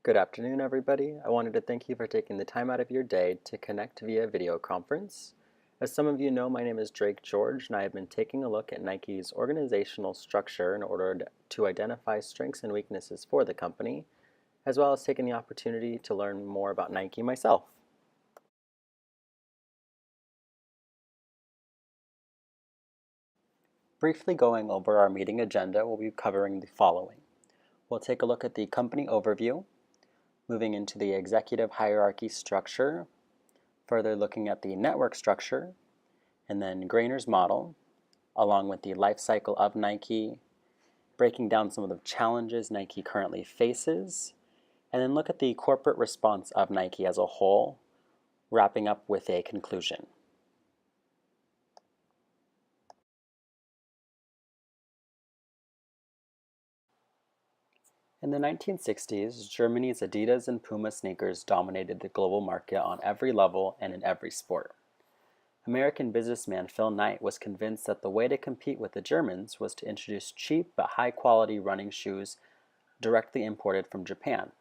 Good afternoon, everybody. I wanted to thank you for taking the time out of your day to connect via video conference. As some of you know, my name is Drake George, and I have been taking a look at Nike's organizational structure in order to identify strengths and weaknesses for the company, as well as taking the opportunity to learn more about Nike myself. Briefly going over our meeting agenda, we'll be covering the following. We'll take a look at the company overview, moving into the executive hierarchy structure, further looking at the network structure, and then Grainer's model, along with the life cycle of Nike, breaking down some of the challenges Nike currently faces, and then look at the corporate response of Nike as a whole, wrapping up with a conclusion. In the 1960s, Germany's Adidas and Puma sneakers dominated the global market on every level and in every sport. American businessman Phil Knight was convinced that the way to compete with the Germans was to introduce cheap but high-quality running shoes directly imported from Japan.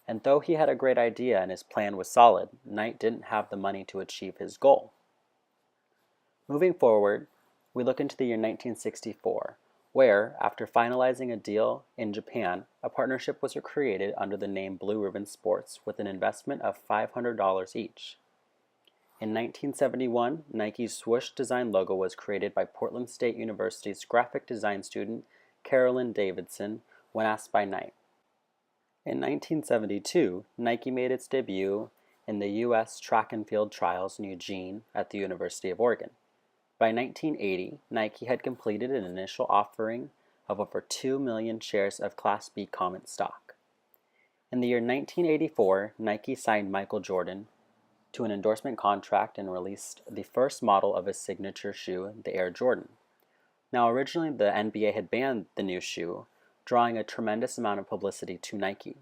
And though he had a great idea and his plan was solid, Knight didn't have the money to achieve his goal. Moving forward, we look into the year 1964, where, after finalizing a deal in Japan, a partnership was created under the name Blue Ribbon Sports with an investment of $500 each. In 1971, Nike's swoosh design logo was created by Portland State University's graphic design student Carolyn Davidson when asked by Knight. In 1972, Nike made its debut in the U.S. track and field trials in Eugene at the University of Oregon. By 1980, Nike had completed an initial offering of over 2 million shares of Class B common stock. In the year 1984, Nike signed Michael Jordan to an endorsement contract and released the first model of his signature shoe, the Air Jordan. Now, originally the NBA had banned the new shoe, drawing a tremendous amount of publicity to Nike.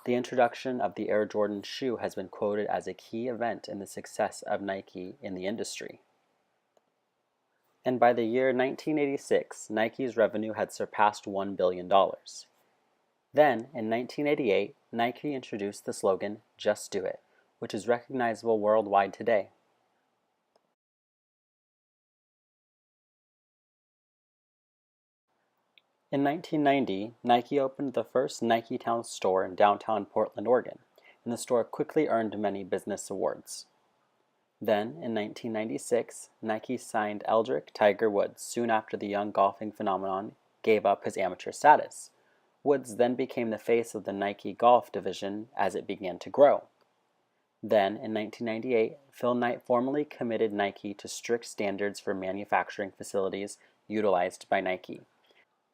The introduction of the Air Jordan shoe has been quoted as a key event in the success of Nike in the industry. And by the year 1986, Nike's revenue had surpassed $1 billion. Then, in 1988, Nike introduced the slogan, "Just Do It," which is recognizable worldwide today. In 1990, Nike opened the first Nike Town store in downtown Portland, Oregon, and the store quickly earned many business awards. Then, in 1996, Nike signed Eldrick Tiger Woods soon after the young golfing phenomenon gave up his amateur status. Woods then became the face of the Nike golf division as it began to grow. Then, in 1998, Phil Knight formally committed Nike to strict standards for manufacturing facilities utilized by Nike.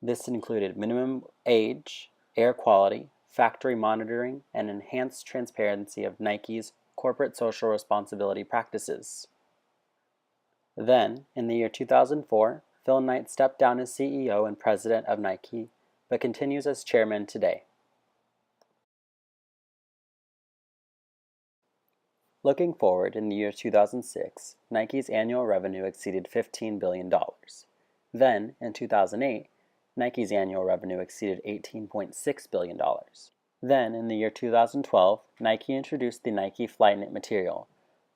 This included minimum age, air quality, factory monitoring, and enhanced transparency of Nike's corporate social responsibility practices. Then, in the year 2004, Phil Knight stepped down as CEO and president of Nike, but continues as chairman today. Looking forward, in the year 2006, Nike's annual revenue exceeded $15 billion. Then, in 2008, Nike's annual revenue exceeded $18.6 billion. Then, in the year 2012, Nike introduced the Nike Flyknit material,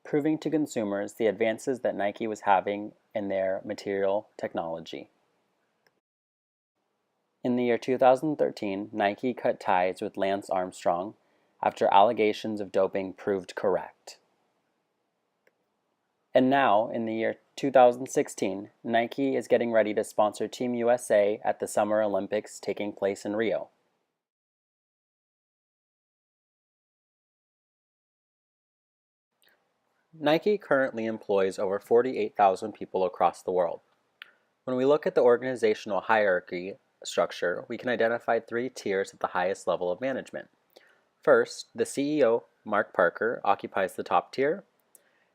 proving to consumers the advances that Nike was having in their material technology. In the year 2013, Nike cut ties with Lance Armstrong after allegations of doping proved correct. And now, in the year 2016, Nike is getting ready to sponsor Team USA at the Summer Olympics taking place in Rio. Nike currently employs over 48,000 people across the world. When we look at the organizational hierarchy structure, we can identify 3 tiers at the highest level of management. First, the CEO, Mark Parker, occupies the top tier,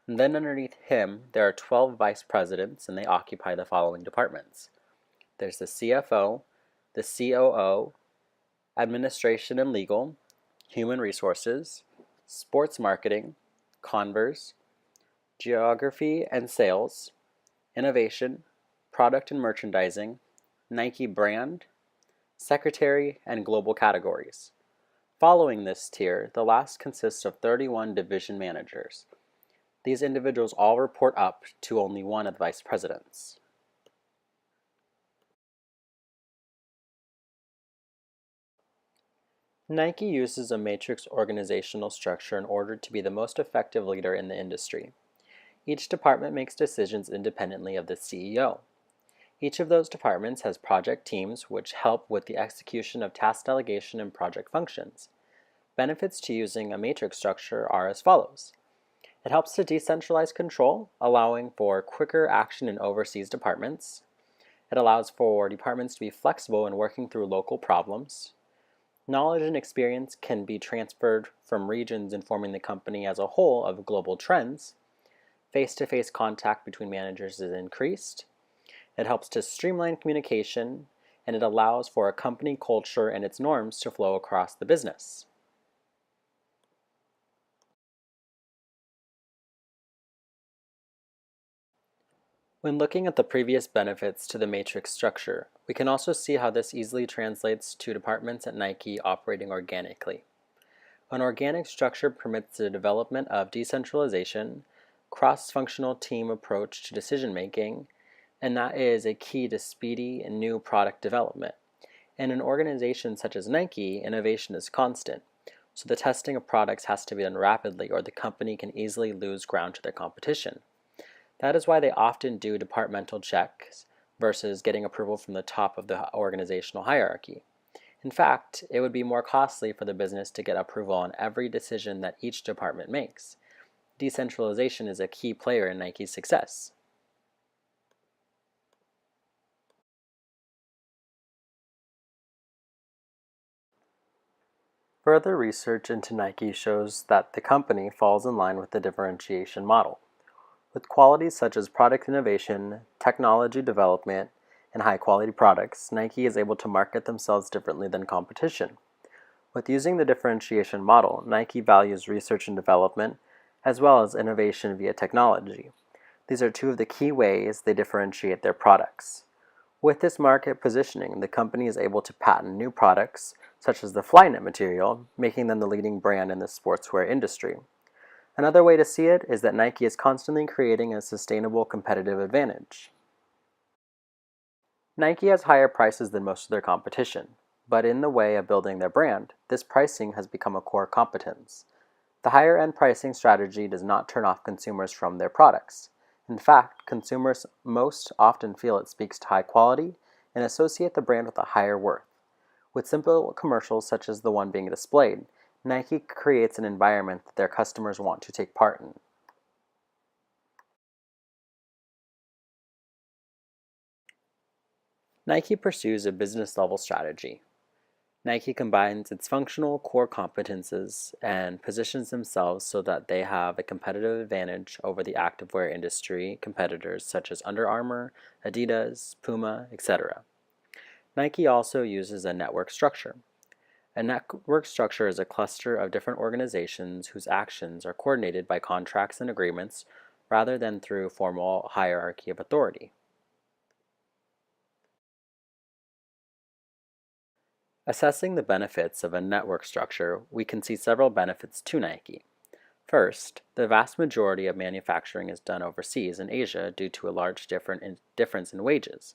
and then underneath him, there are 12 vice presidents, and they occupy the following departments. There's the CFO, the COO, administration and legal, human resources, sports marketing, Converse, geography and sales, innovation, product and merchandising, Nike brand, secretary, and global categories. Following this tier, the last consists of 31 division managers. These individuals all report up to only one of the vice presidents. Nike uses a matrix organizational structure in order to be the most effective leader in the industry. Each department makes decisions independently of the CEO. Each of those departments has project teams which help with the execution of task delegation and project functions. Benefits to using a matrix structure are as follows. It helps to decentralize control, allowing for quicker action in overseas departments. It allows for departments to be flexible in working through local problems. Knowledge and experience can be transferred from regions informing the company as a whole of global trends. Face-to-face contact between managers is increased. It helps to streamline communication, and it allows for a company culture and its norms to flow across the business. When looking at the previous benefits to the matrix structure, we can also see how this easily translates to departments at Nike operating organically. An organic structure permits the development of decentralization, cross-functional team approach to decision-making, and that is a key to speedy and new product development. In an organization such as Nike, innovation is constant, so the testing of products has to be done rapidly or the company can easily lose ground to their competition. That is why they often do departmental checks versus getting approval from the top of the organizational hierarchy. In fact, it would be more costly for the business to get approval on every decision that each department makes. Decentralization is a key player in Nike's success. Further research into Nike shows that the company falls in line with the differentiation model. With qualities such as product innovation, technology development, and high-quality products, Nike is able to market themselves differently than competition. With using the differentiation model, Nike values research and development, as well as innovation via technology. These are two of the key ways they differentiate their products. With this market positioning, the company is able to patent new products, such as the Flyknit material, making them the leading brand in the sportswear industry. Another way to see it is that Nike is constantly creating a sustainable competitive advantage. Nike has higher prices than most of their competition, but in the way of building their brand, this pricing has become a core competence. The higher-end pricing strategy does not turn off consumers from their products. In fact, consumers most often feel it speaks to high quality and associate the brand with a higher worth. With simple commercials such as the one being displayed, Nike creates an environment that their customers want to take part in. Nike pursues a business-level strategy. Nike combines its functional core competences and positions themselves so that they have a competitive advantage over the activewear industry competitors such as Under Armour, Adidas, Puma, etc. Nike also uses a network structure. A network structure is a cluster of different organizations whose actions are coordinated by contracts and agreements rather than through formal hierarchy of authority. Assessing the benefits of a network structure, we can see several benefits to Nike. First, the vast majority of manufacturing is done overseas in Asia due to a large difference in wages.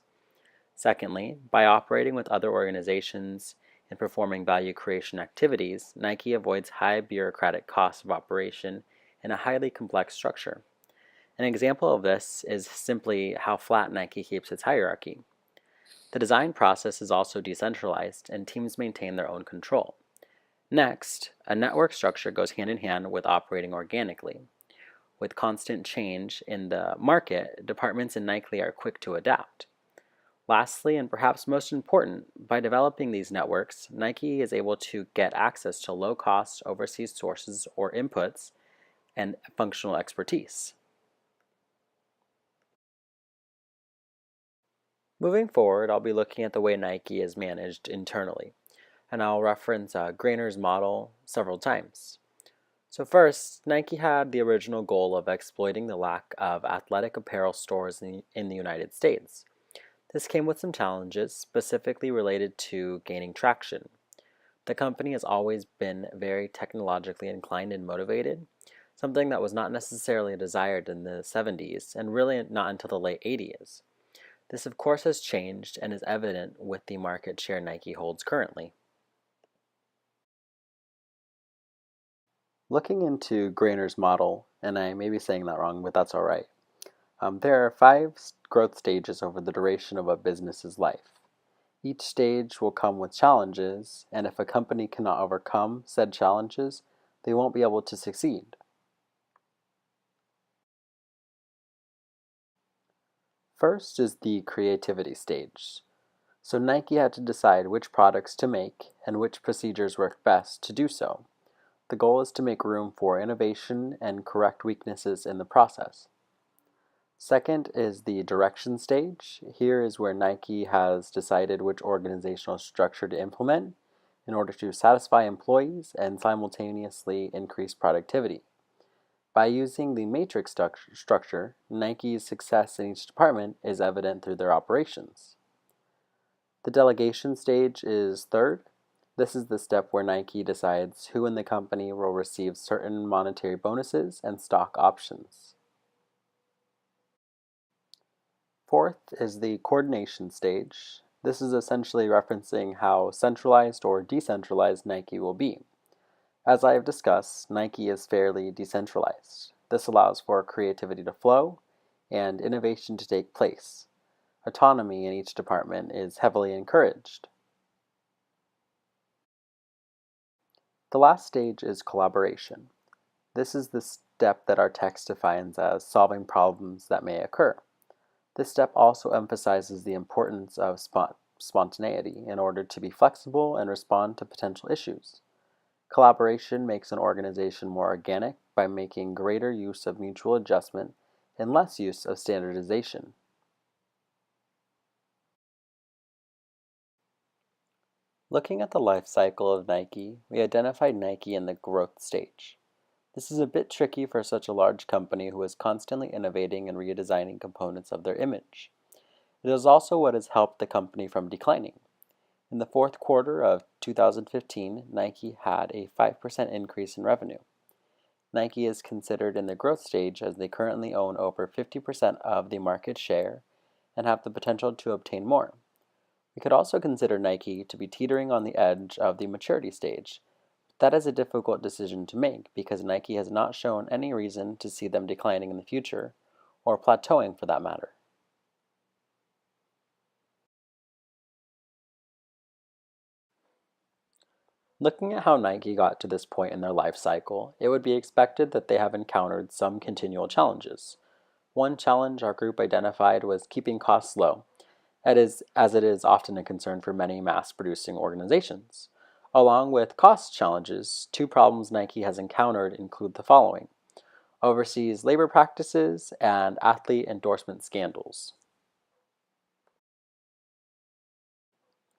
Secondly, by operating with other organizations and performing value creation activities, Nike avoids high bureaucratic costs of operation in a highly complex structure. An example of this is simply how flat Nike keeps its hierarchy. The design process is also decentralized, and teams maintain their own control. Next, a network structure goes hand in hand with operating organically. With constant change in the market, departments in Nike are quick to adapt. Lastly, and perhaps most important, by developing these networks, Nike is able to get access to low-cost overseas sources or inputs and functional expertise. Moving forward, I'll be looking at the way Nike is managed internally, and I'll reference Grainer's model several times. So first, Nike had the original goal of exploiting the lack of athletic apparel stores in the United States. This came with some challenges, specifically related to gaining traction. The company has always been very technologically inclined and motivated, something that was not necessarily desired in the 70s and really not until the late 80s. This, of course, has changed and is evident with the market share Nike holds currently. Looking into Grainer's model, and I may be saying that wrong, but that's all right. There are five growth stages over the duration of a business's life. Each stage will come with challenges, and if a company cannot overcome said challenges, they won't be able to succeed. First is the creativity stage. So Nike had to decide which products to make and which procedures work best to do so. The goal is to make room for innovation and correct weaknesses in the process. Second is the direction stage. Here is where Nike has decided which organizational structure to implement in order to satisfy employees and simultaneously increase productivity. By using the matrix structure, Nike's success in each department is evident through their operations. The delegation stage is third. This is the step where Nike decides who in the company will receive certain monetary bonuses and stock options. Fourth is the coordination stage. This is essentially referencing how centralized or decentralized Nike will be. As I have discussed, Nike is fairly decentralized. This allows for creativity to flow and innovation to take place. Autonomy in each department is heavily encouraged. The last stage is collaboration. This is the step that our text defines as solving problems that may occur. This step also emphasizes the importance of spontaneity in order to be flexible and respond to potential issues. Collaboration makes an organization more organic by making greater use of mutual adjustment and less use of standardization. Looking at the life cycle of Nike, we identified Nike in the growth stage. This is a bit tricky for such a large company who is constantly innovating and redesigning components of their image. It is also what has helped the company from declining. In the fourth quarter of 2015, Nike had a 5% increase in revenue. Nike is considered in the growth stage as they currently own over 50% of the market share and have the potential to obtain more. We could also consider Nike to be teetering on the edge of the maturity stage. That is a difficult decision to make because Nike has not shown any reason to see them declining in the future, or plateauing for that matter. Looking at how Nike got to this point in their life cycle, it would be expected that they have encountered some continual challenges. One challenge our group identified was keeping costs low, as it is often a concern for many mass-producing organizations. Along with cost challenges, two problems Nike has encountered include the following: overseas labor practices and athlete endorsement scandals.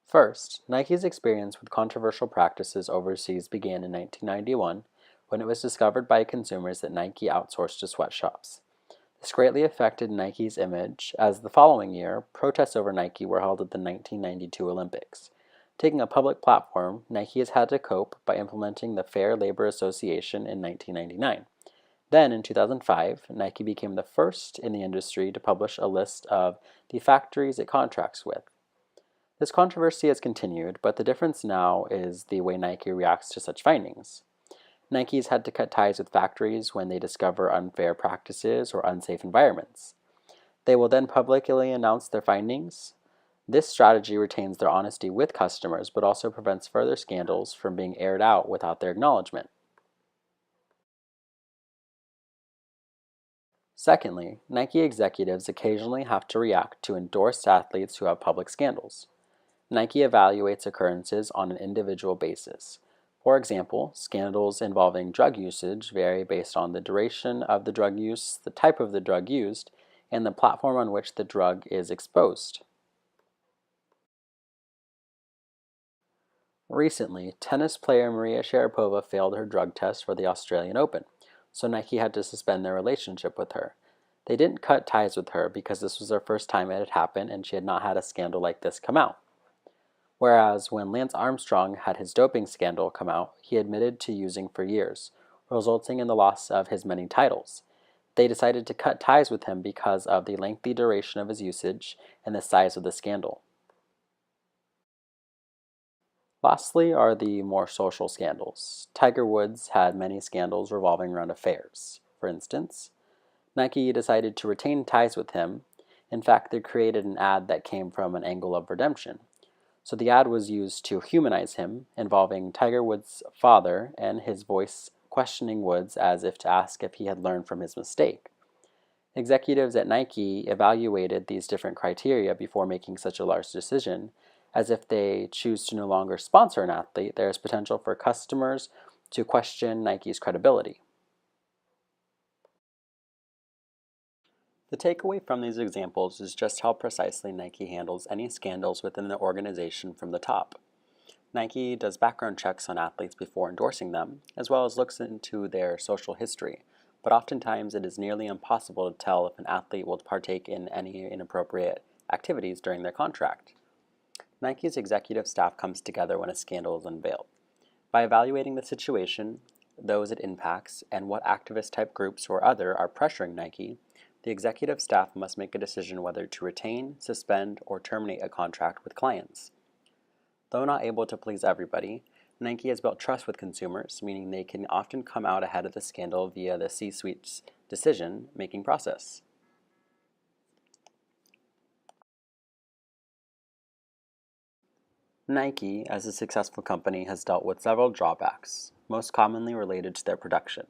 First, Nike's experience with controversial practices overseas began in 1991 when it was discovered by consumers that Nike outsourced to sweatshops. This greatly affected Nike's image, as the following year, protests over Nike were held at the 1992 Olympics. Taking a public platform, Nike has had to cope by implementing the Fair Labor Association in 1999. Then, in 2005, Nike became the first in the industry to publish a list of the factories it contracts with. This controversy has continued, but the difference now is the way Nike reacts to such findings. Nike's had to cut ties with factories when they discover unfair practices or unsafe environments. They will then publicly announce their findings. This strategy retains their honesty with customers, but also prevents further scandals from being aired out without their acknowledgement. Secondly, Nike executives occasionally have to react to endorsed athletes who have public scandals. Nike evaluates occurrences on an individual basis. For example, scandals involving drug usage vary based on the duration of the drug use, the type of the drug used, and the platform on which the drug is exposed. Recently, tennis player Maria Sharapova failed her drug test for the Australian Open, so Nike had to suspend their relationship with her. They didn't cut ties with her because this was her first time it had happened and she had not had a scandal like this come out. Whereas when Lance Armstrong had his doping scandal come out, he admitted to using for years, resulting in the loss of his many titles. They decided to cut ties with him because of the lengthy duration of his usage and the size of the scandal. Lastly are the more social scandals. Tiger Woods had many scandals revolving around affairs. For instance, Nike decided to retain ties with him. In fact, they created an ad that came from an angle of redemption. So the ad was used to humanize him, involving Tiger Woods' father and his voice questioning Woods as if to ask if he had learned from his mistake. Executives at Nike evaluated these different criteria before making such a large decision, as if they choose to no longer sponsor an athlete, there is potential for customers to question Nike's credibility. The takeaway from these examples is just how precisely Nike handles any scandals within the organization from the top. Nike does background checks on athletes before endorsing them, as well as looks into their social history, but oftentimes it is nearly impossible to tell if an athlete will partake in any inappropriate activities during their contract. Nike's executive staff comes together when a scandal is unveiled. By evaluating the situation, those it impacts, and what activist-type groups or other are pressuring Nike, the executive staff must make a decision whether to retain, suspend, or terminate a contract with clients. Though not able to please everybody, Nike has built trust with consumers, meaning they can often come out ahead of the scandal via the C-suite's decision-making process. Nike, as a successful company, has dealt with several drawbacks, most commonly related to their production.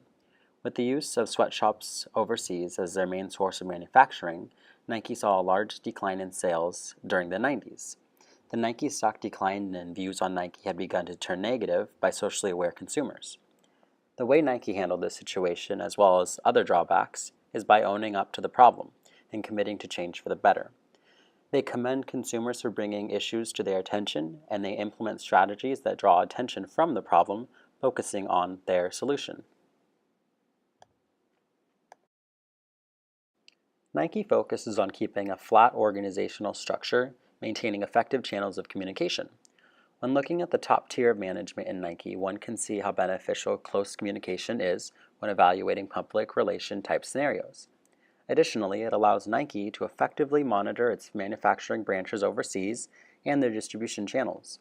With the use of sweatshops overseas as their main source of manufacturing, Nike saw a large decline in sales during the 90s. The Nike stock declined and views on Nike had begun to turn negative by socially aware consumers. The way Nike handled this situation, as well as other drawbacks, is by owning up to the problem and committing to change for the better. They commend consumers for bringing issues to their attention, and they implement strategies that draw attention from the problem, focusing on their solution. Nike focuses on keeping a flat organizational structure, maintaining effective channels of communication. When looking at the top tier of management in Nike, one can see how beneficial close communication is when evaluating public relation type scenarios. Additionally, it allows Nike to effectively monitor its manufacturing branches overseas and their distribution channels.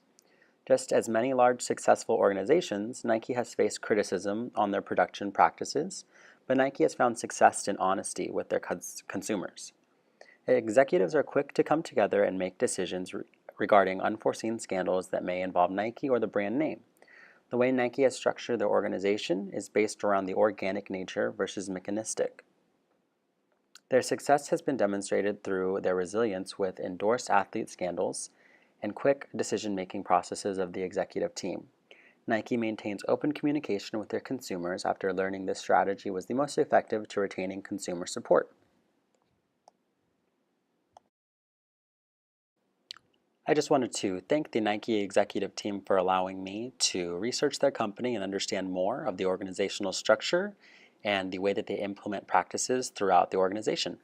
Just as many large successful organizations, Nike has faced criticism on their production practices, but Nike has found success in honesty with their consumers. Executives are quick to come together and make decisions regarding unforeseen scandals that may involve Nike or the brand name. The way Nike has structured their organization is based around the organic nature versus mechanistic. Their success has been demonstrated through their resilience with endorsed athlete scandals and quick decision-making processes of the executive team. Nike maintains open communication with their consumers after learning this strategy was the most effective to retaining consumer support. I just wanted to thank the Nike executive team for allowing me to research their company and understand more of the organizational structure and the way that they implement practices throughout the organization.